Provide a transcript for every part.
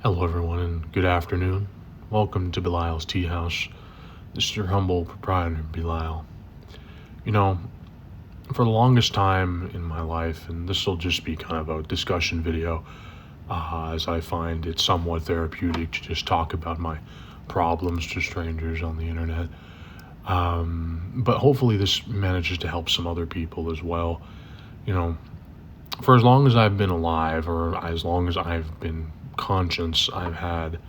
Hello, everyone, and good afternoon. Welcome to Belial's Tea House. This is your humble proprietor, Belial. You know, for the longest time in my life, and this will just be kind of a discussion video, as I find it somewhat therapeutic to just talk about my problems to strangers on the internet. But hopefully, this manages to help some other people as well. You know, for as long as I've been alive, or as long as I've been conscious, I've had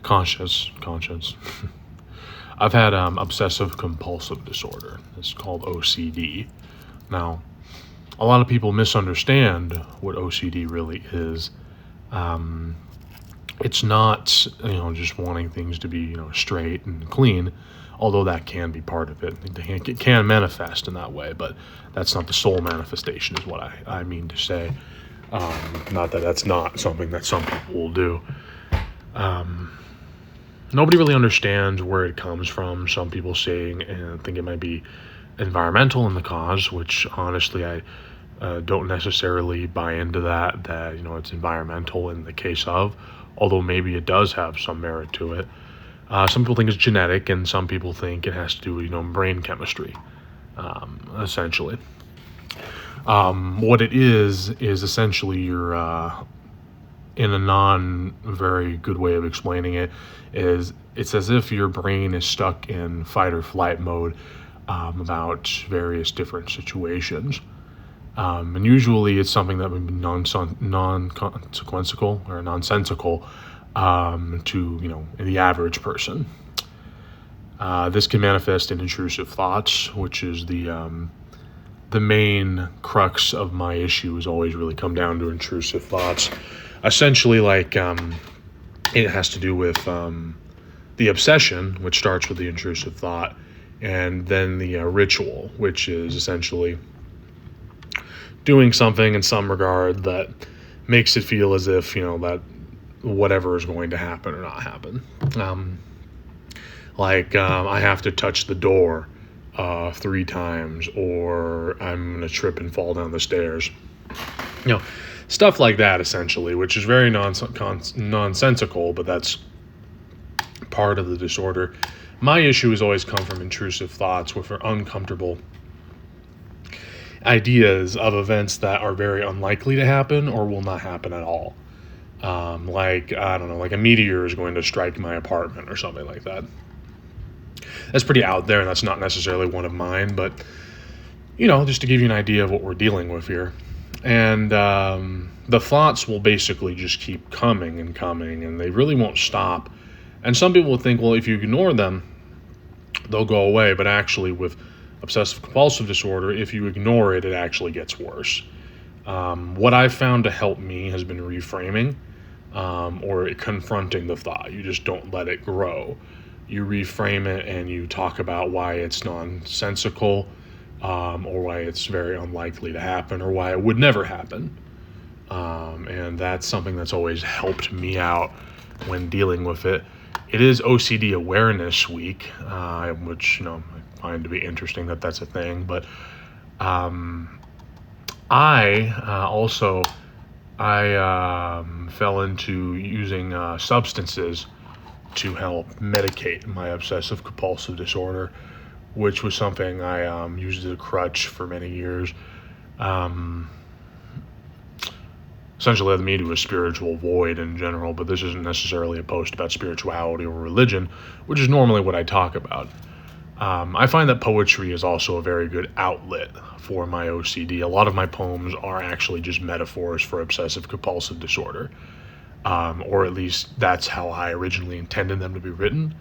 conscious. I've had obsessive compulsive disorder. It's called OCD. Now, a lot of people misunderstand what OCD really is. Um, it's not, just wanting things to be, straight and clean, although that can be part of it. It can manifest in that way, but that's not the sole manifestation, is what I mean to say. Not that that's not something that some people will do. Nobody really understands where it comes from. Some people saying and think it might be environmental in the cause, which honestly I don't necessarily buy into that. That it's environmental in the case of, although maybe it does have some merit to it. Some people think it's genetic, and some people think it has to do with brain chemistry, essentially. What it is essentially in a non very good way of explaining it, is it's as if your brain is stuck in fight or flight mode about various different situations. And usually it's something that would be non-consequential or nonsensical to the average person. This can manifest in intrusive thoughts, which is the main crux of my issue. Has always really come down to intrusive thoughts. Essentially, it has to do with the obsession, which starts with the intrusive thought, and then the ritual, which is essentially doing something in some regard that makes it feel as if that whatever is going to happen or not happen. I have to touch the door 3 times, or I'm going to trip and fall down the stairs. Stuff like that, essentially, which is very nonsensical, but that's part of the disorder. My issue has always come from intrusive thoughts, which are uncomfortable ideas of events that are very unlikely to happen or will not happen at all. I don't know, like a meteor is going to strike my apartment or something like that. That's pretty out there, and that's not necessarily one of mine, but just to give you an idea of what we're dealing with here. And the thoughts will basically just keep coming and coming, and they really won't stop. And some people will think, well, if you ignore them, they'll go away. But actually, with obsessive compulsive disorder, if you ignore it, it actually gets worse. What I've found to help me has been reframing or confronting the thought. You just don't let it grow. You reframe it and you talk about why it's nonsensical, or why it's very unlikely to happen, or why it would never happen. And that's something that's always helped me out when dealing with it. It is OCD Awareness Week, which I find to be interesting that that's a thing. But I fell into using substances to help medicate my obsessive compulsive disorder, which was something I used as a crutch for many years. Essentially led me to a spiritual void in general, but this isn't necessarily a post about spirituality or religion, which is normally what I talk about. I find that poetry is also a very good outlet for my OCD. A lot of my poems are actually just metaphors for obsessive compulsive disorder, or at least that's how I originally intended them to be written.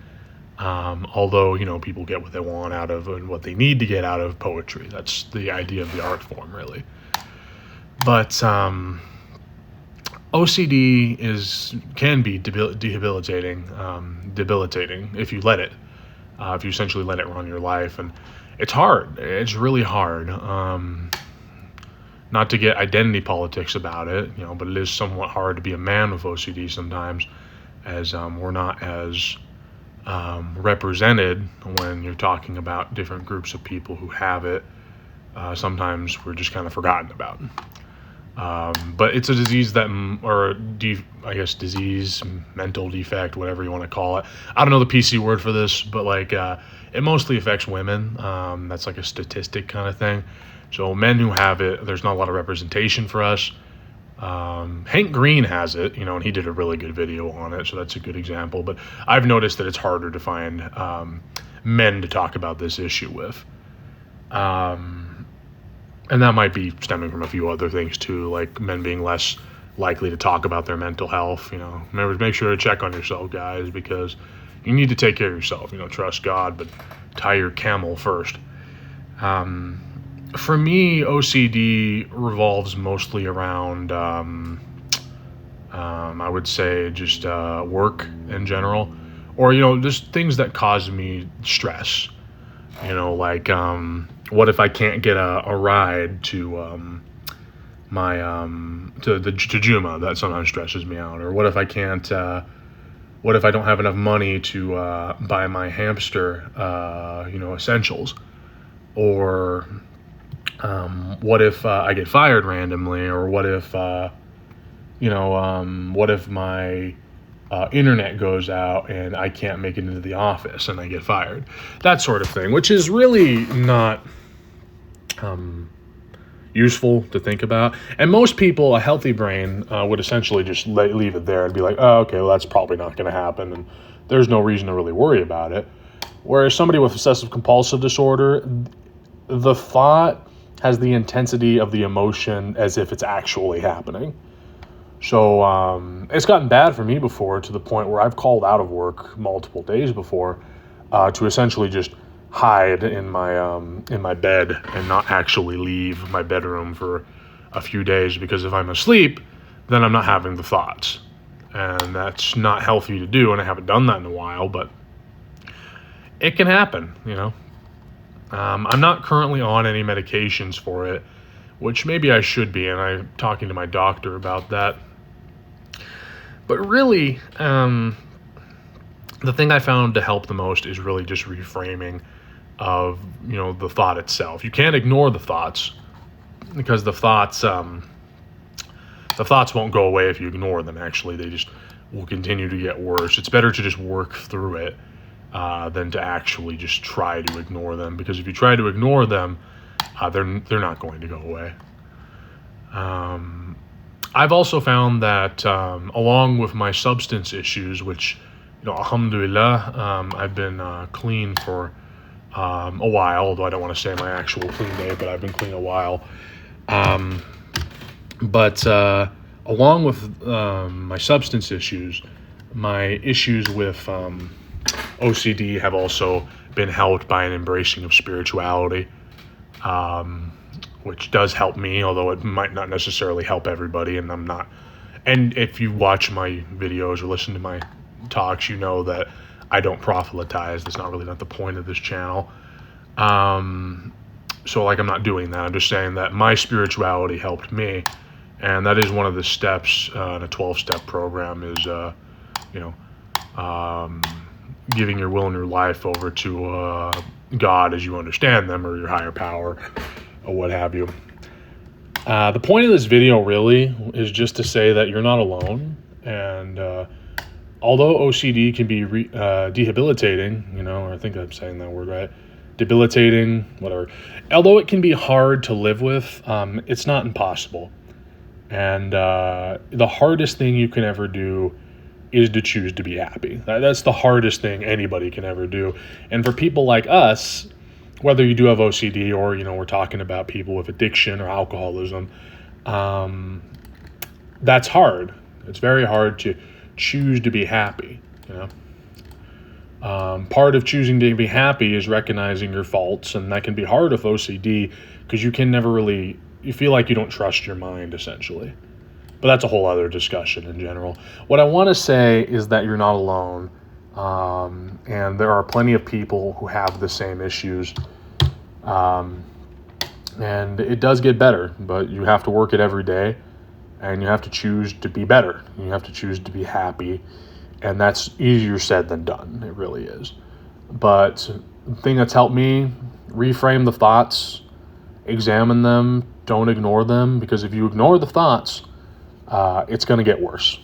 Although, people get what they want out of and what they need to get out of poetry. That's the idea of the art form, really. But OCD can be debilitating if you let it. If you essentially let it run your life. And it's hard. It's really hard. Not to get identity politics about it, but it is somewhat hard to be a man with OCD sometimes, as we're not as represented when you're talking about different groups of people who have it. Sometimes we're just kind of forgotten about. But it's a disease that, I guess disease, mental defect, whatever you want to call it. I don't know the PC word for this, but like it mostly affects women. That's like a statistic kind of thing. So men who have it, there's not a lot of representation for us. Hank Green has it, and he did a really good video on it, so that's a good example. But I've noticed that it's harder to find men to talk about this issue with. And that might be stemming from a few other things too, like men being less likely to talk about their mental health. Remember, make sure to check on yourself, guys, because you need to take care of yourself. Trust God, but tie your camel first. For me, OCD revolves mostly around, I would say, just work in general, or just things that cause me stress. Like what if I can't get a ride to my to Juma? That sometimes stresses me out. Or what if I can't? What if I don't have enough money to buy my hamster, essentials? Or what if I get fired randomly? Or what if what if my internet goes out and I can't make it into the office and I get fired? That sort of thing, which is really not useful to think about. And most people, a healthy brain, would essentially just leave it there and be like, oh, okay, well, that's probably not going to happen, and there's no reason to really worry about it. Whereas somebody with obsessive compulsive disorder, the thought has the intensity of the emotion as if it's actually happening. So it's gotten bad for me before, to the point where I've called out of work multiple days before to essentially just hide in my bed and not actually leave my bedroom for a few days, because if I'm asleep, then I'm not having the thoughts, and that's not healthy to do. And I haven't done that in a while, but it can happen. I'm not currently on any medications for it, which maybe I should be, and I'm talking to my doctor about that. But really, the thing I found to help the most is really just reframing of the thought itself. You can't ignore the thoughts, because the thoughts won't go away if you ignore them. Actually, they just will continue to get worse. It's better to just work through it than to actually just try to ignore them, because if you try to ignore them, they're not going to go away. I've also found that along with my substance issues, which alhamdulillah, I've been clean for a while, although I don't want to say my actual clean date, but I've been clean a while. But along with my substance issues, my issues with OCD have also been helped by an embracing of spirituality, which does help me, although it might not necessarily help everybody. And if you watch my videos or listen to my talks, you know that I don't proselytize. That's not the point of this channel. So I'm not doing that. I'm just saying that my spirituality helped me, and that is one of the steps in a 12-step program is, giving your will and your life over to God as you understand them, or your higher power, or what have you. The point of this video really is just to say that you're not alone, and although OCD can be debilitating, or I think I'm saying that word right, debilitating, whatever. Although it can be hard to live with, it's not impossible. And the hardest thing you can ever do is to choose to be happy. That's the hardest thing anybody can ever do. And for people like us, whether you do have OCD or, we're talking about people with addiction or alcoholism, that's hard. It's very hard to choose to be happy, Part of choosing to be happy is recognizing your faults, and that can be hard with OCD because you can never really, you feel like you don't trust your mind, essentially. But that's a whole other discussion in general. What I want to say is that you're not alone, and there are plenty of people who have the same issues, and it does get better, but you have to work it every day, and you have to choose to be better. You have to choose to be happy, and that's easier said than done. It really is. But the thing that's helped me reframe the thoughts examine them, don't ignore them, because if you ignore the thoughts, it's going to get worse.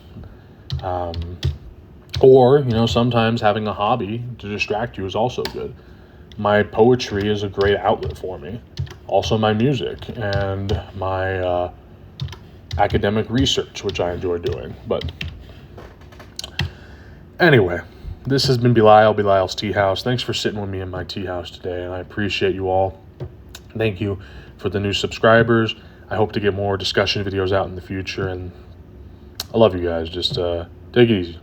Or, sometimes having a hobby to distract you is also good. My poetry is a great outlet for me. Also my music and my academic research, which I enjoy doing. But anyway, this has been Belial's Tea House. Thanks for sitting with me in my tea house today, and I appreciate you all. Thank you for the new subscribers. I hope to get more discussion videos out in the future, and I love you guys. Just take it easy.